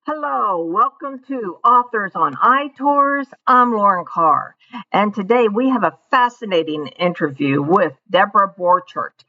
Hello, welcome to Authors on iTours. I'm Lauren Carr, and today we have a fascinating interview with Debra Borchert.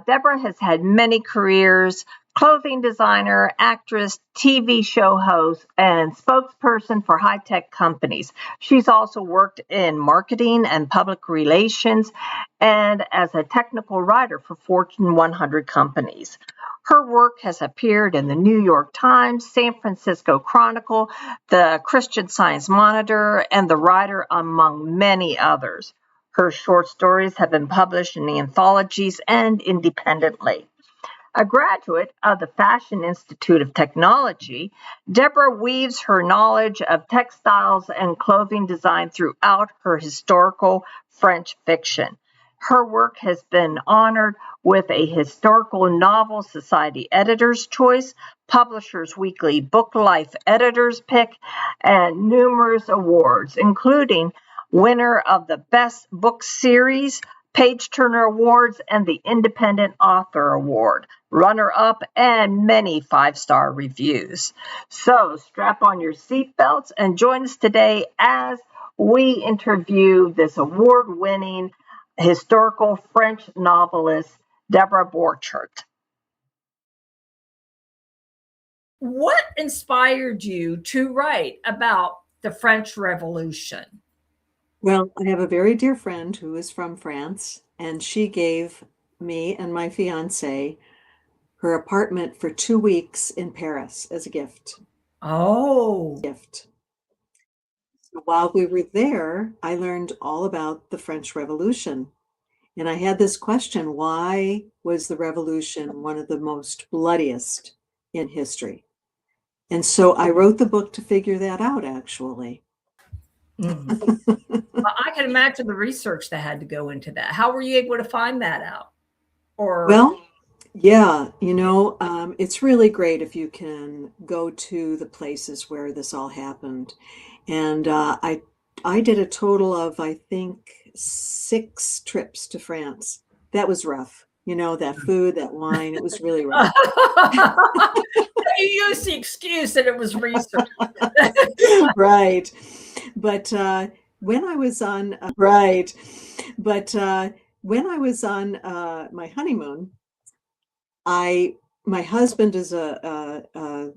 Debra has had many careers: clothing designer, actress, TV show host, and spokesperson for high tech companies. She's also worked in marketing and public relations and as a technical writer for Fortune 100 companies. Her work has appeared in the New York Times, San Francisco Chronicle, the Christian Science Monitor, and the Writer, among many others. Her short stories have been published in the anthologies and independently. A graduate of the Fashion Institute of Technology, Debra weaves her knowledge of textiles and clothing design throughout her historical French fiction. Her work has been honored with a Historical Novel Society Editor's Choice, Publishers Weekly BookLife Editor's Pick, and numerous awards, including winner of the Best Book Series, Page Turner Awards, and the Independent Author Award, runner-up, and many five-star reviews. So strap on your seatbelts and join us today as we interview this award-winning historical French novelist, Debra Borchert. What inspired you to write about the French Revolution? Well, I have a very dear friend who is from France, and she gave me and my fiance her apartment for 2 weeks in Paris as a gift. Oh, So while we were there, I learned all about the French Revolution. And I had this question: why was the revolution one of the most bloodiest in history? And so I wrote the book to figure that out, actually. Well, I can imagine the research that had to go into that. How were you able to find that out? Well, yeah, it's really great if you can go to the places where this all happened. And I did a total of, I think, 6 trips to France. That was rough. That food, that wine, it was really rough. You used the excuse that it was research. Right. But when I was on my honeymoon, my husband is a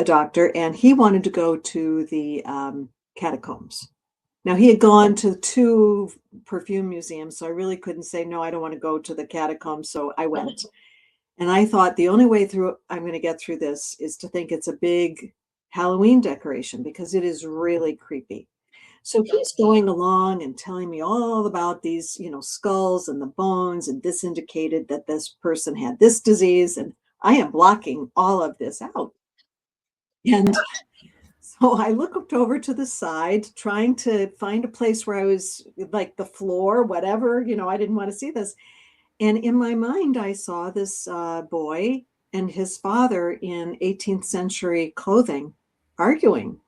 doctor, and he wanted to go to the catacombs. Now, he had gone to 2 perfume museums, so I really couldn't say, no, I don't want to go to the catacombs. So I went. And I thought the only way I'm going to get through this is to think it's a big Halloween decoration, because it is really creepy. So he's going along and telling me all about these, skulls and the bones, and this indicated that this person had this disease. And I am blocking all of this out. And so I looked over to the side, trying to find a place where I was, like the floor, whatever, I didn't want to see this. And in my mind, I saw this boy and his father in 18th century clothing arguing.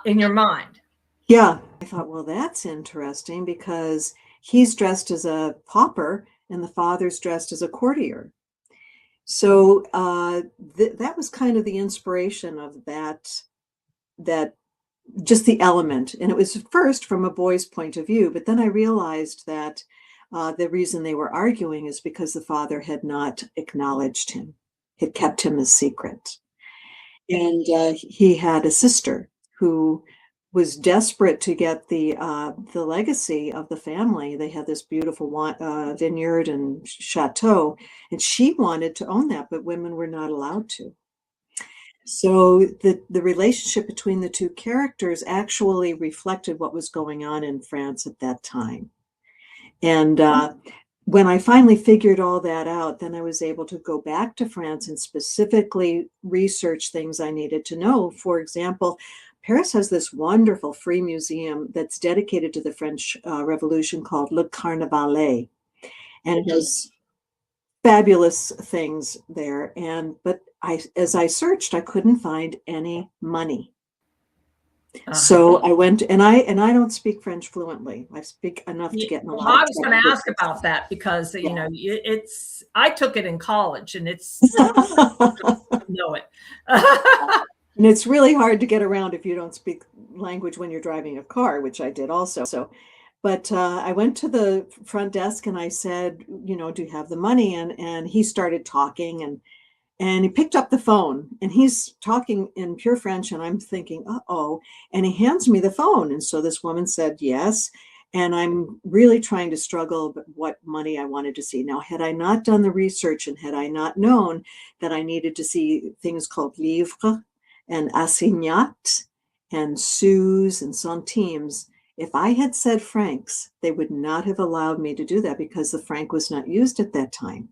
In your mind? Yeah. I thought, well, that's interesting, because he's dressed as a pauper and the father's dressed as a courtier. So that was kind of the inspiration of that just the element. And it was first from a boy's point of view, but then I realized that the reason they were arguing is because the father had not acknowledged him, had kept him a secret. And he had a sister who was desperate to get the legacy of the family. They had this beautiful vineyard and chateau, and she wanted to own that, but women were not allowed to. So the relationship between the 2 characters actually reflected what was going on in France at that time. And when I finally figured all that out, then I was able to go back to France and specifically research things I needed to know. For example, Paris has this wonderful free museum that's dedicated to the French Revolution called Le Carnavalet. And it has fabulous things there. But as I searched, I couldn't find any money. So I went, and I don't speak French fluently. I speak enough to get in a lot. I was going to ask about that, because I took it in college, and it's know it. And it's really hard to get around if you don't speak language when you're driving a car, which I did also. But I went to the front desk and I said, you know, do you have the money? And he started talking and he picked up the phone and he's talking in pure French. And I'm thinking, uh-oh. And he hands me the phone. And so this woman said, yes. And I'm really trying to struggle what money I wanted to see. Now, had I not done the research and had I not known that I needed to see things called livres and assignats and sous and centimes, if I had said francs, they would not have allowed me to do that because the franc was not used at that time.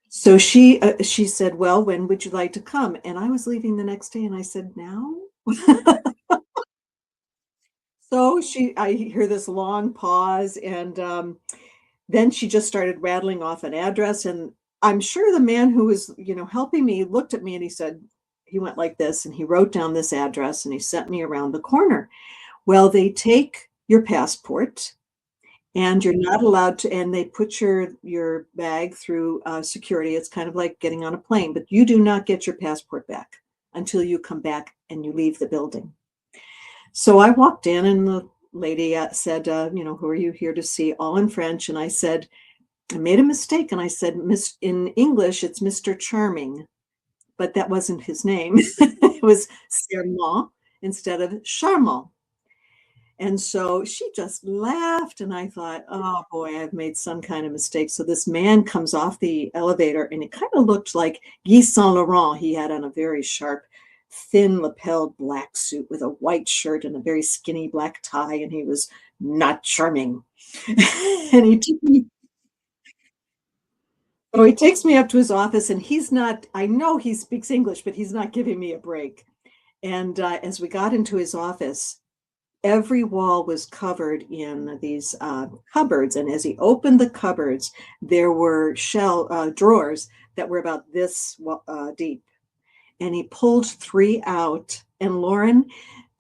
So she said, well, when would you like to come? And I was leaving the next day and I said, now? So I hear this long pause and then she just started rattling off an address. And I'm sure the man who was, you know, helping me looked at me and he said, he went like this and he wrote down this address and he sent me around the corner. Well, they take your passport and you're not allowed to, and they put your bag through security. It's kind of like getting on a plane, but you do not get your passport back until you come back and you leave the building. So I walked in and the lady said, you know, who are you here to see? All in French. And I said, I made a mistake. And I said, in English, it's Mr. Charming, but that wasn't his name. It was Serment instead of Charmant. And so she just laughed and I thought, oh boy, I've made some kind of mistake. So this man comes off the elevator and it kind of looked like Guy Saint Laurent. He had on a very sharp, thin lapelled black suit with a white shirt and a very skinny black tie. And he was not charming. And he took me. So he takes me up to his office and he's not, I know he speaks English, but he's not giving me a break. And as we got into his office, every wall was covered in these cupboards. And as he opened the cupboards, there were drawers that were about this deep. And he pulled 3 out. And Lauren,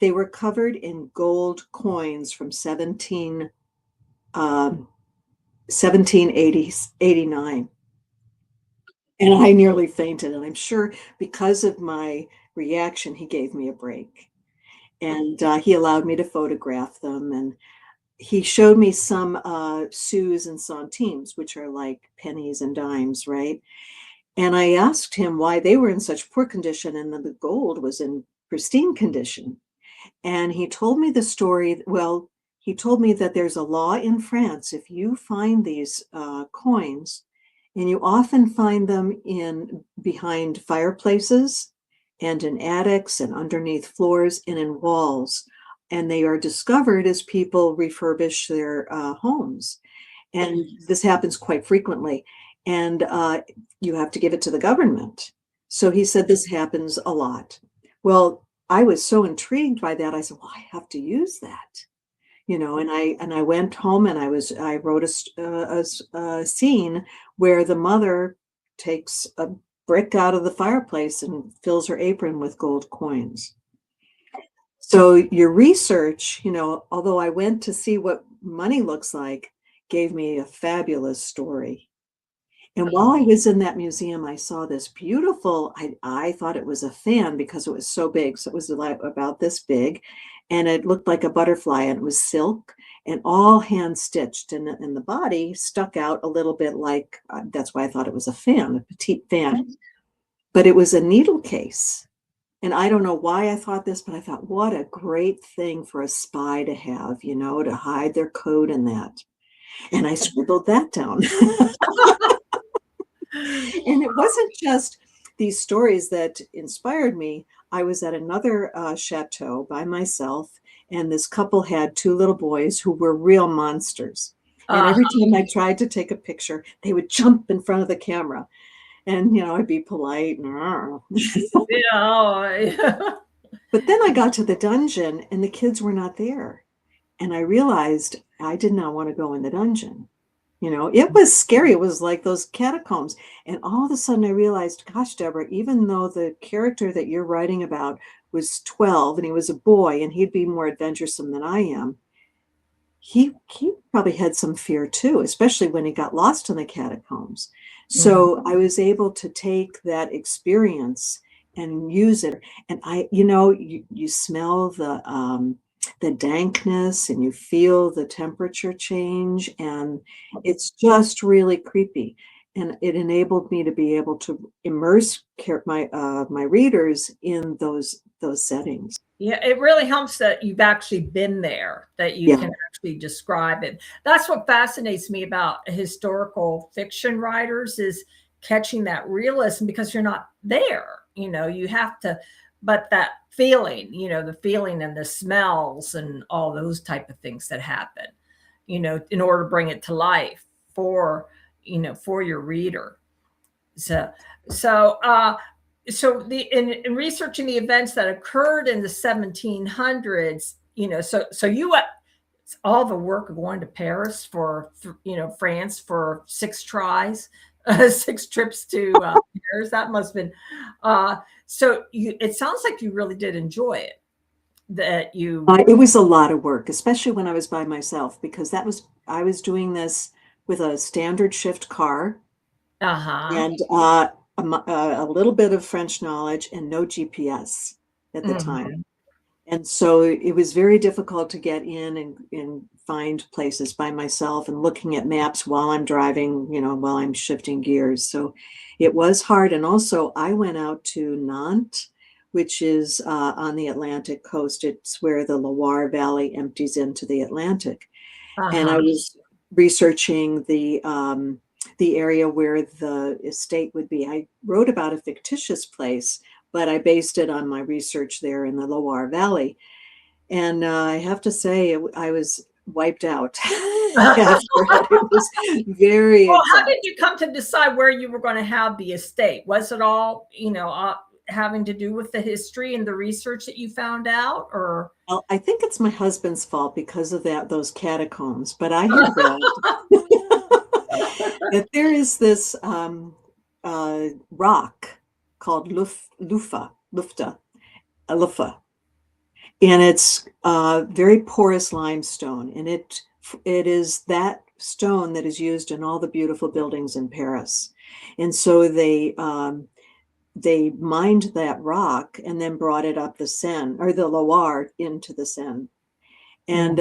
they were covered in gold coins from 1789. And I nearly fainted. And I'm sure because of my reaction, he gave me a break. And he allowed me to photograph them. And he showed me some sous and centimes, which are like pennies and dimes, right? And I asked him why they were in such poor condition and the gold was in pristine condition. And he told me the story. Well, he told me that there's a law in France. If you find these coins, and you often find them behind fireplaces, and in attics and underneath floors and in walls. And they are discovered as people refurbish their homes. And this happens quite frequently. And you have to give it to the government. So he said this happens a lot. Well, I was so intrigued by that. I said, well, I have to use that. You know, and I went home and I wrote a scene where the mother takes a brick out of the fireplace and fills her apron with gold coins. So your research, you know, although I went to see what money looks like, gave me a fabulous story. And while I was in that museum, I saw this beautiful, I thought it was a fan because it was so big. So it was about this big and it looked like a butterfly and it was silk and all hand stitched and the body stuck out a little bit like, that's why I thought it was a fan, a petite fan, but it was a needle case. And I don't know why I thought this, but I thought, what a great thing for a spy to have, you know, to hide their code in that. And I scribbled that down. And it wasn't just these stories that inspired me. I was at another chateau by myself, and this couple had 2 little boys who were real monsters. And every time I tried to take a picture, they would jump in front of the camera. And, you know, I'd be polite. Yeah. But then I got to the dungeon and the kids were not there. And I realized I did not want to go in the dungeon. You know, it was scary. It was like those catacombs. And all of a sudden I realized, gosh, Deborah, even though the character that you're writing about was 12 and he was a boy and he'd be more adventuresome than I am, he probably had some fear too, especially when he got lost in the catacombs. So I was able to take that experience and use it. And you smell the dankness and you feel the temperature change, and it's just really creepy. And it enabled me to be able to immerse my readers in those settings. Yeah, it really helps that you've actually been there, that you Yeah. can actually describe it. That's what fascinates me about historical fiction writers, is catching that realism, because you're not there. You have to, but that feeling, the feeling and the smells and all those type of things that happen, in order to bring it to life for, for your reader. So in researching the events that occurred in the 1700s, so you all the work of going to Paris for, France for 6 tries, 6 trips to Paris. That must have been, it sounds like you really did enjoy it. That you, it was a lot of work, especially when I was by myself, because I was doing this with a standard shift car. And a little bit of French knowledge and no GPS at the time. And so it was very difficult to get in and find places by myself, and looking at maps while I'm driving, while I'm shifting gears. So it was hard. And also I went out to Nantes, which is on the Atlantic coast. It's where the Loire Valley empties into the Atlantic. And I was researching the area where the estate would be. I wrote about a fictitious place, but I based it on my research there in the Loire Valley. And I have to say, I was wiped out after it. It was very well, exhausting. How did you come to decide where you were going to have the estate? Was it all, having to do with the history and the research that you found out, or? Well, I think it's my husband's fault because of those catacombs, but I had read that there is this rock called Lufta, and it's very porous limestone, and it is that stone that is used in all the beautiful buildings in Paris. And so they mined that rock and then brought it up the Seine, or the Loire, into the Seine. And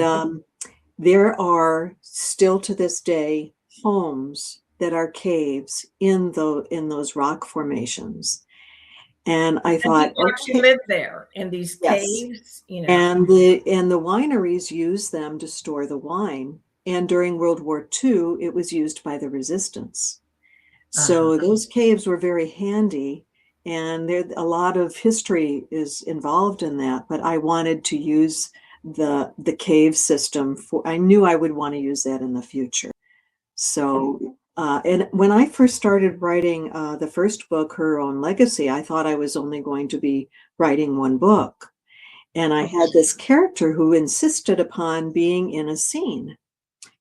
there are still to this day homes that are caves in those rock formations. And I thought, you actually lived there in these caves, And the wineries use them to store the wine. And during World War II, it was used by the resistance. So those caves were very handy, and there a lot of history is involved in that. But I wanted to use the cave system I knew I would want to use that in the future. So and when I first started writing the first book, Her Own Legacy, I thought I was only going to be writing one book. And I had this character who insisted upon being in a scene.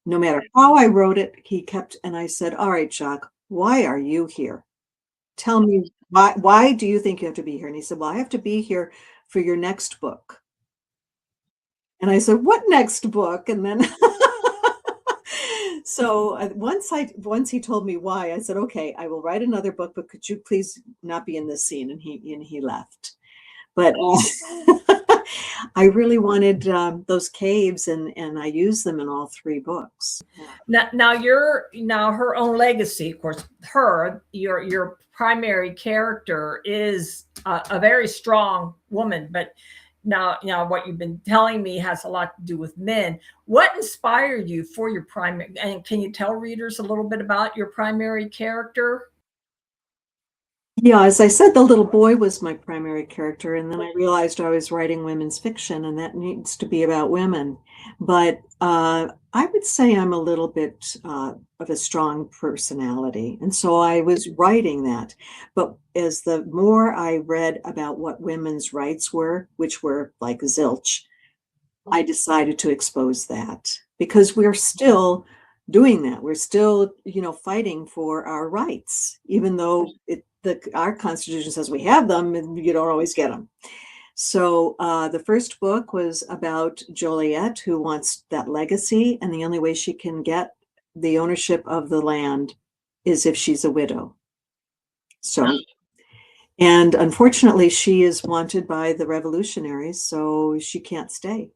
No matter how I wrote it, he kept, and I said, all right, Jacques, why are you here? Tell me, why do you think you have to be here? And he said, well, I have to be here for your next book. And I said, what next book? And then so once he told me why, I said, okay, I will write another book, but could you please not be in this scene? And he left. But I really wanted those caves, and I used them in all 3 books. Now Her Own Legacy, of course, your primary character is a very strong woman, but now what you've been telling me has a lot to do with men. What inspired you for your primary, and can you tell readers a little bit about your primary character? Yeah, as I said, the little boy was my primary character, and then I realized I was writing women's fiction, and that needs to be about women. But I would say I'm a little bit of a strong personality, and so I was writing that. But as the more I read about what women's rights were, which were like zilch, I decided to expose that, because we're still doing that. We're still, fighting for our rights, even though our Constitution says we have them, and you don't always get them. So the first book was about Joliet, who wants that legacy, and the only way she can get the ownership of the land is if she's a widow. So, and unfortunately, she is wanted by the revolutionaries, so she can't stay.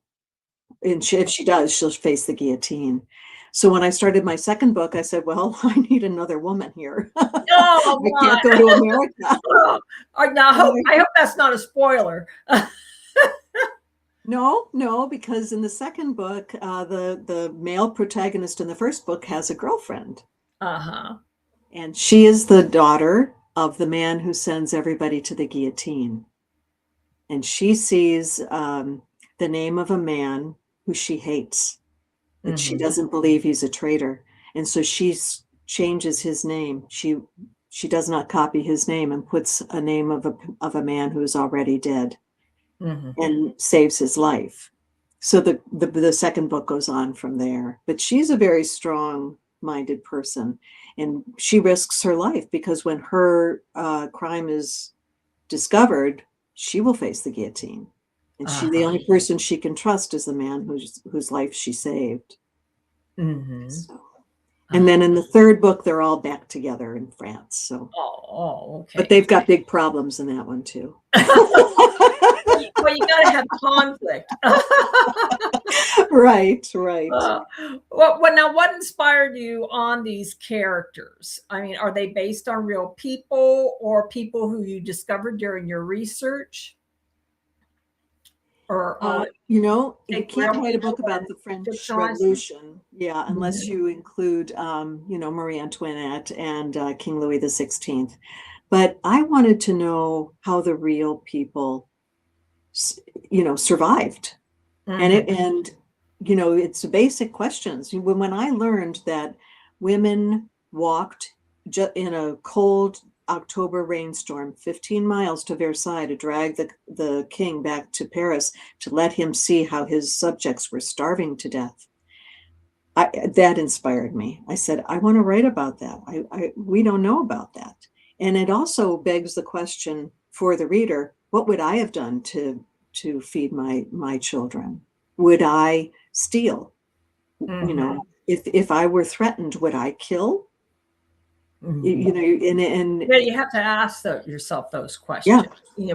And if she does, she'll face the guillotine. So when I started my second book, I said, well, I need another woman here. Oh, I can't go to America. Now, I hope that's not a spoiler. No, because in the second book, the male protagonist in the first book has a girlfriend. Uh-huh. And she is the daughter of the man who sends everybody to the guillotine. And she sees the name of a man who she hates, that she doesn't believe he's a traitor. And so she changes his name. She does not copy his name and puts a name of a man who's already dead, and saves his life. So the second book goes on from there. But she's a very strong-minded person, and she risks her life because when her crime is discovered, she will face the guillotine. And the only person she can trust is the man whose life she saved. So, and then in the third book, they're all back together in France. So, okay. But they've got big problems in that one too. Well, you got to have conflict. Right. Well, now, what inspired you on these characters? I mean, are they based on real people or people who you discovered during your research? Or you can't write a book about the French Revolution, unless you include, Marie Antoinette and King Louis XVI. But I wanted to know how the real people, survived, and it's basic questions. When I learned that women walked in a cold October rainstorm 15 miles to Versailles to drag the king back to Paris to let him see how his subjects were starving to death, that inspired me. I said, I want to write about that. We don't know about that. And it also begs the question for the reader, what would I have done to feed my children? Would I steal? If I were threatened, would I kill? And you have to ask yourself those questions.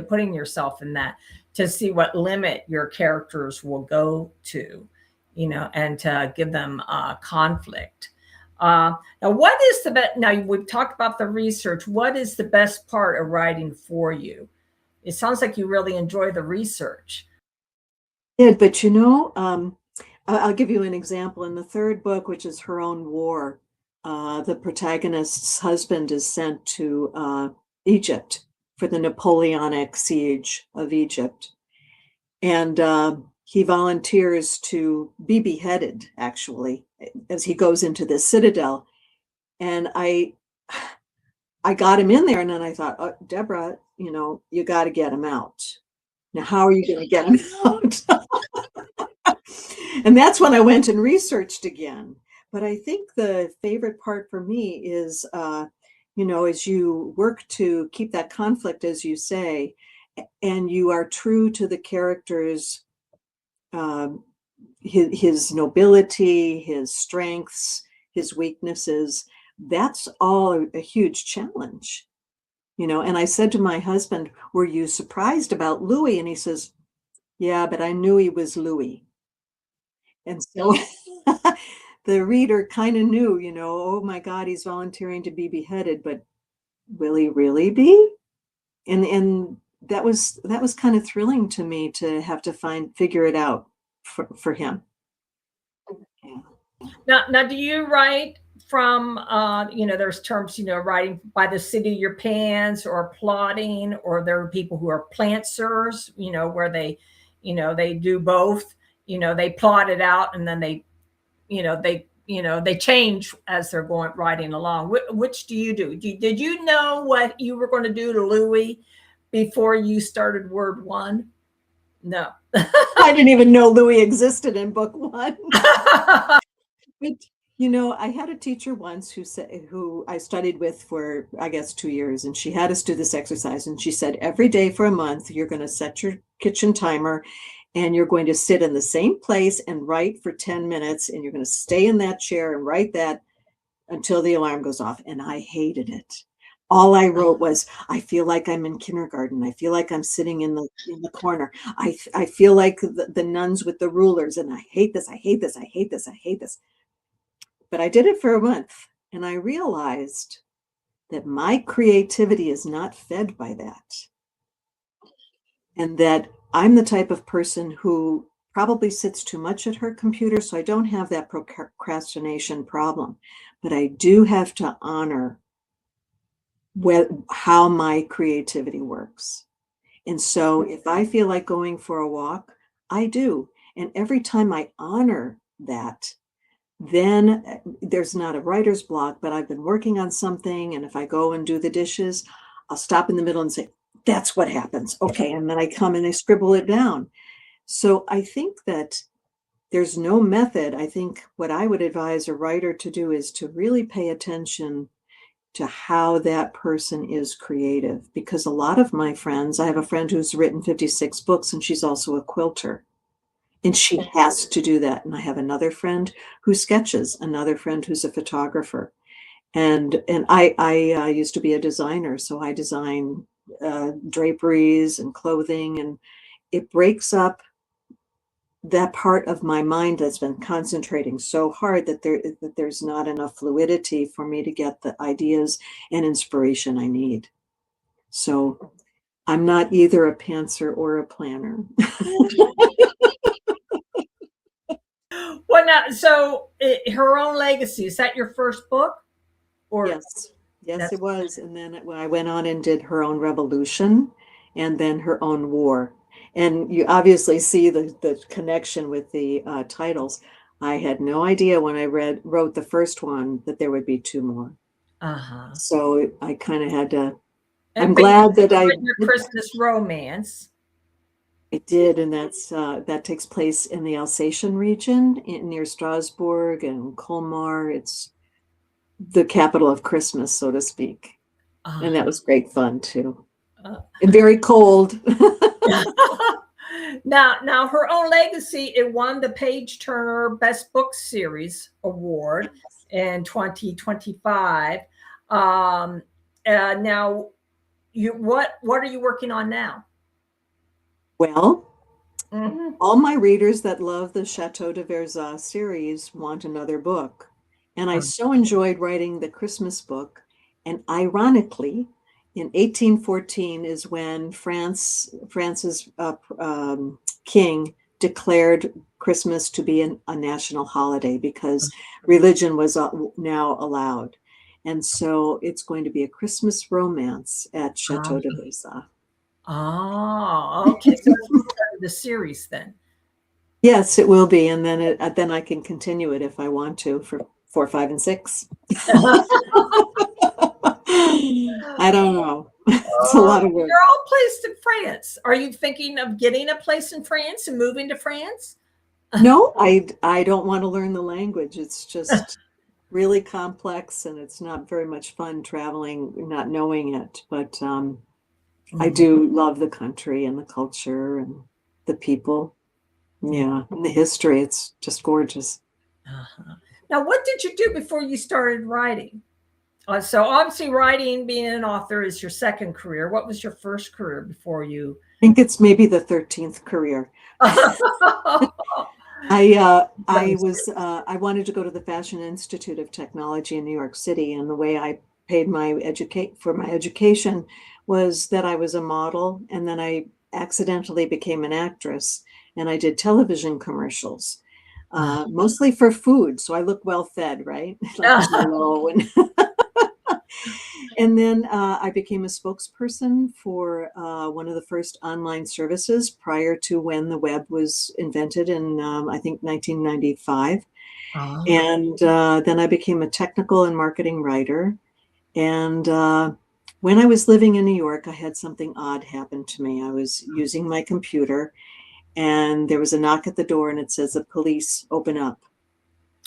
Putting yourself in that to see what limit your characters will go to, and to give them conflict. Now, what is now we've talked about the research. What is the best part of writing for you? It sounds like you really enjoy the research. Yeah, but I'll give you an example. In the third book, which is Her Own War, the protagonist's husband is sent to Egypt for the Napoleonic siege of Egypt. And he volunteers to be beheaded, actually, as he goes into the citadel. And I got him in there, and then I thought, oh, Deborah, you got to get him out. Now, how are you going to get him out? And that's when I went and researched again. But I think the favorite part for me is, as you work to keep that conflict, as you say, and you are true to the character's, his nobility, his strengths, his weaknesses, that's all a huge challenge. And I said to my husband, were you surprised about Louis? And he says, yeah, but I knew he was Louis. And so the reader kind of knew, oh my God, he's volunteering to be beheaded, but will he really be? And that was kind of thrilling to me to have to figure it out for him. Yeah. Now, do you write from, there's terms, writing by the seat of your pants or plotting, or there are people who are plantsers, where they do both, they plot it out and then they change as they're writing along. Which do you do? Did you know what you were going to do to Louis before you started Word One? No. I didn't even know Louis existed in book one. But, I had a teacher once who I studied with for, I guess, 2 years, and she had us do this exercise. And she said, every day for a month, you're going to set your kitchen timer, and you're going to sit in the same place and write for 10 minutes, and you're going to stay in that chair and write that until the alarm goes off, and I hated it. All I wrote was, I feel like I'm in kindergarten. I feel like I'm sitting in the corner. I feel like the nuns with the rulers, and I hate this, I hate this, I hate this, I hate this. But I did it for a month, and I realized that my creativity is not fed by that. And that I'm the type of person who probably sits too much at her computer, so I don't have that procrastination problem. But I do have to honor how my creativity works. And so if I feel like going for a walk, I do. And every time I honor that, then there's not a writer's block, but I've been working on something. And if I go and do the dishes, I'll stop in the middle and say, that's what happens. Okay. And then I come and I scribble it down. So I think that there's no method. I think what I would advise a writer to do is to really pay attention to how that person is creative. Because a lot of my friends, I have a friend who's written 56 books, and she's also a quilter. And she has to do that. And I have another friend who sketches, another friend who's a photographer. And I used to be a designer, so I design draperies and clothing, and it breaks up that part of my mind that's been concentrating so hard that there's not enough fluidity for me to get the ideas and inspiration I need. So I'm not either a pantser or a planner. Well, now, so Her Own Legacy, is that your first book? Or Yes, it was. And then I went on and did Her Own Revolution, and then Her Own War. And you obviously see the connection with the titles. I had no idea when I wrote the first one that there would be two more. So I kind of had to. I'm glad that I your Christmas romance. I did, and that takes place in the Alsatian region near Strasbourg and Colmar. It's the capital of Christmas, so to speak. And that was great fun too. And very cold. Now, Her Own Legacy, it won the Page Turner Best Book Series Award in 2025. Now, what are you working on now? Well, all my readers that love the Chateau de Versailles series want another book. And I so enjoyed writing the Christmas book. And ironically, in 1814 is when France's king declared Christmas to be a national holiday because religion was now allowed. And so it's going to be a Christmas romance at Chateau de Versailles. Oh, okay. So it's the series then. Yes, it will be. And then I can continue it if I want to for 4, 5, and 6. I don't know. It's a lot of work. You're all placed in France. Are you thinking of getting a place in France and moving to France? No, I don't want to learn the language. It's just really complex, and it's not very much fun traveling, not knowing it. But I do love the country and the culture and the people. Yeah, and the history. It's just gorgeous. Now, what did you do before you started writing? So obviously writing, being an author is your second career. What was your first career before you? I think it's maybe the 13th career. I wanted to go to the Fashion Institute of Technology in New York City. And the way I paid for my education was that I was a model. And then I accidentally became an actress, and I did television commercials. Mostly for food, so I look well fed, right? And then I became a spokesperson for one of the first online services prior to when the web was invented in, I think, 1995. And then I became a technical and marketing writer. And when I was living in New York, I had something odd happen to me. I was using my computer, and there was a knock at the door, and it says, "The police, open up."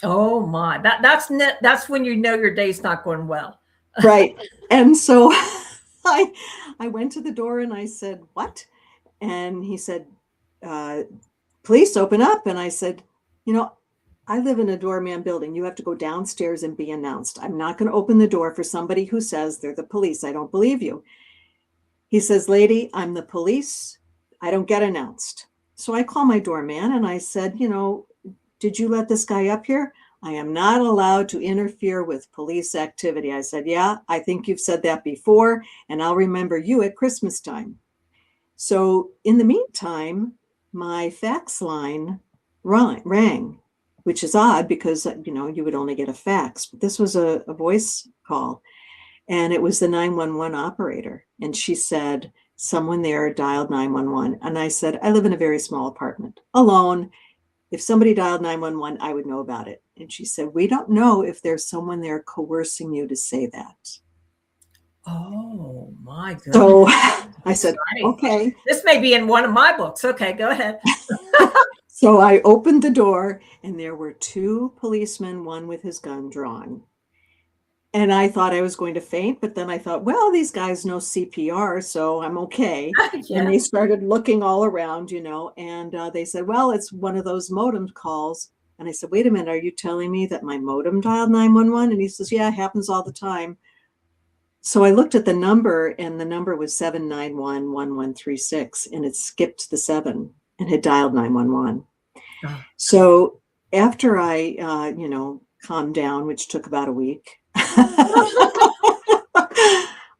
Oh my! That's when you know your day's not going well. Right. And so I went to the door and I said, "What?" And he said, "Police, open up." And I said, I live in a doorman building. You have to go downstairs and be announced. I'm not going to open the door for somebody who says they're the police. I don't believe you. He says, lady, I'm the police. I don't get announced. So I call my doorman and I said, did you let this guy up here? I am not allowed to interfere with police activity. I said, yeah, I think you've said that before, and I'll remember you at Christmas time. So in the meantime, my fax line rang, which is odd because, you would only get a fax, but this was a voice call. And it was the 911 operator. And she said, someone there dialed 911. And I said, I live in a very small apartment, alone. If somebody dialed 911, I would know about it. And she said, we don't know if there's someone there coercing you to say that. Oh, my goodness. So I said, okay. This may be in one of my books. Okay, go ahead. So I opened the door and there were two policemen, one with his gun drawn. And I thought I was going to faint, but then I thought, well, these guys know CPR, so I'm okay. Yeah. And they started looking all around, and they said, well, it's one of those modem calls. And I said, wait a minute, are you telling me that my modem dialed 911? And he says, yeah, it happens all the time. So I looked at the number, and the number was 791-1136, and it skipped the 7 and had dialed 911. Oh. So after I, calmed down, which took about a week,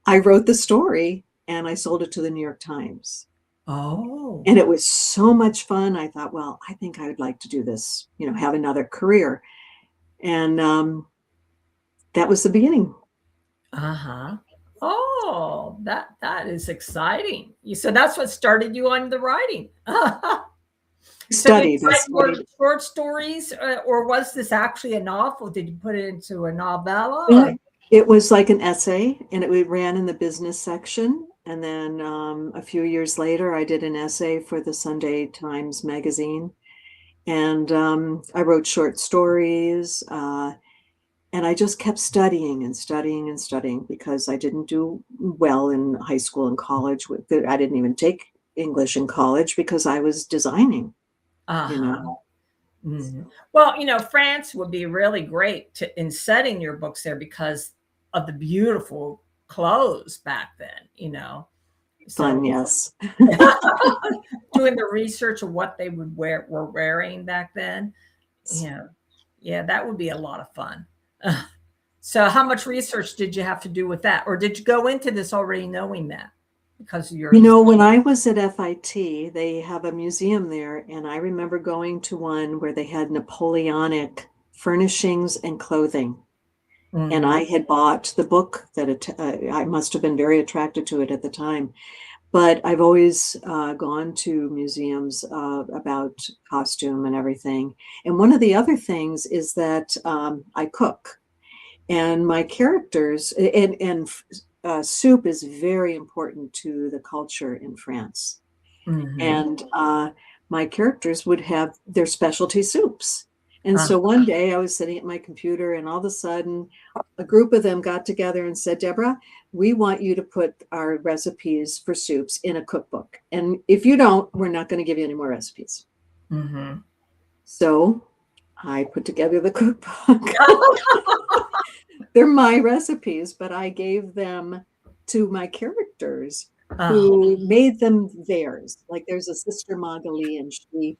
I wrote the story and I sold it to the New York Times. Oh. And it was so much fun. I thought, well, I think I would like to do this, have another career. And that was the beginning. Uh-huh. Oh, that is exciting. So that's what started you on the writing. Studied. So did you write more short stories, or was this actually a novel? Did you put it into a novella? It was like an essay, and it ran in the business section. And then a few years later, I did an essay for the Sunday Times magazine. And I wrote short stories. And I just kept studying and studying and studying because I didn't do well in high school and college. I didn't even take English in college because I was designing. Mm-hmm. Well, France would be really great in setting your books there because of the beautiful clothes back then, Fun, yes. Doing the research of what they were wearing back then. Yeah, that would be a lot of fun. So how much research did you have to do with that? Or did you go into this already knowing that? Because when I was at FIT, they have a museum there, and I remember going to one where they had Napoleonic furnishings and clothing. Mm-hmm. And I had bought the book that I must have been very attracted to it at the time. But I've always gone to museums about costume and everything. And one of the other things is that I cook, and my characters and soup is very important to the culture in France. Mm-hmm. And my characters would have their specialty soups. And so one day I was sitting at my computer, and all of a sudden a group of them got together and said, Deborah, we want you to put our recipes for soups in a cookbook. And if you don't, we're not going to give you any more recipes. Mm-hmm. So I put together the cookbook. They're my recipes, but I gave them to my characters who made them theirs. Like there's a sister Magali, and she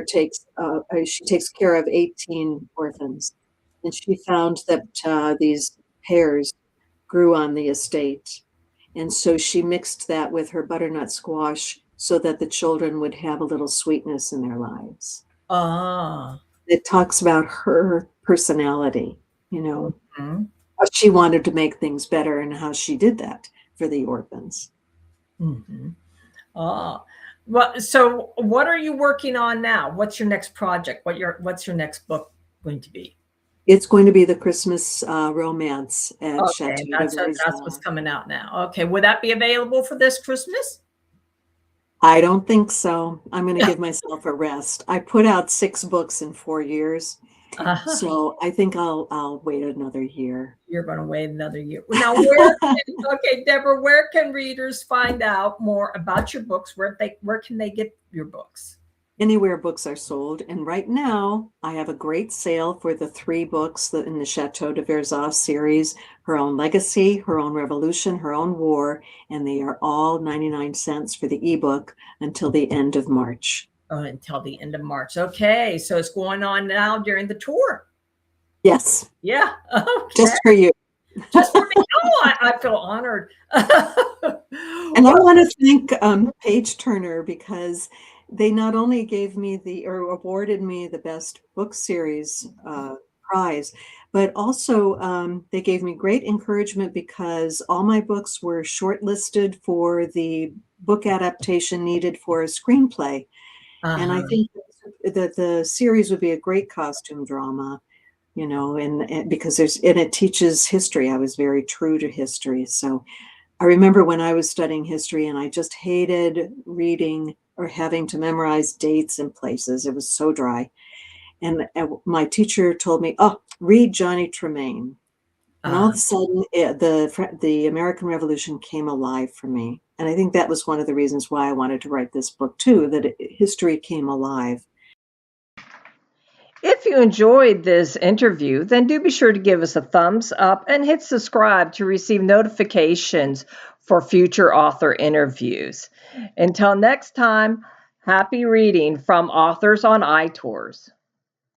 takes care of 18 orphans. And she found that these pears grew on the estate. And so she mixed that with her butternut squash so that the children would have a little sweetness in their lives. It talks about her personality, mm-hmm. how she wanted to make things better and how she did that for the orphans. Mm-hmm. Well, so what are you working on now? What's your next project? What's your next book going to be? It's going to be the Christmas romance at Chateau. That's what's coming out now. Okay, would that be available for this Christmas? I don't think so. I'm going to give myself a rest. I put out 6 books in 4 years. So I think I'll wait another year. You're going to wait another year. Now, Deborah, where can readers find out more about your books? Where can they get your books? anywhere books are sold. And right now, I have a great sale for the 3 books in the Chateau de Versailles series, Her Own Legacy, Her Own Revolution, Her Own War, and they are all 99 cents for the ebook until the end of March. Oh, until the end of March. Okay, so it's going on now during the tour. Yes. Yeah. Okay. Just for you. Just for me. Oh, I feel honored. And I want to thank Page Turner, because they not only gave me awarded me the best book series prize, but also they gave me great encouragement because all my books were shortlisted for the book adaptation needed for a screenplay. And I think that the series would be a great costume drama, and because it teaches history. I was very true to history. So I remember when I was studying history and I just hated reading or having to memorize dates and places. It was so dry. And my teacher told me, oh, read Johnny Tremain. And all of a sudden, the American Revolution came alive for me. And I think that was one of the reasons why I wanted to write this book too, that history came alive. If you enjoyed this interview, then do be sure to give us a thumbs up and hit subscribe to receive notifications for future author interviews. Until next time, happy reading from Authors on iTours.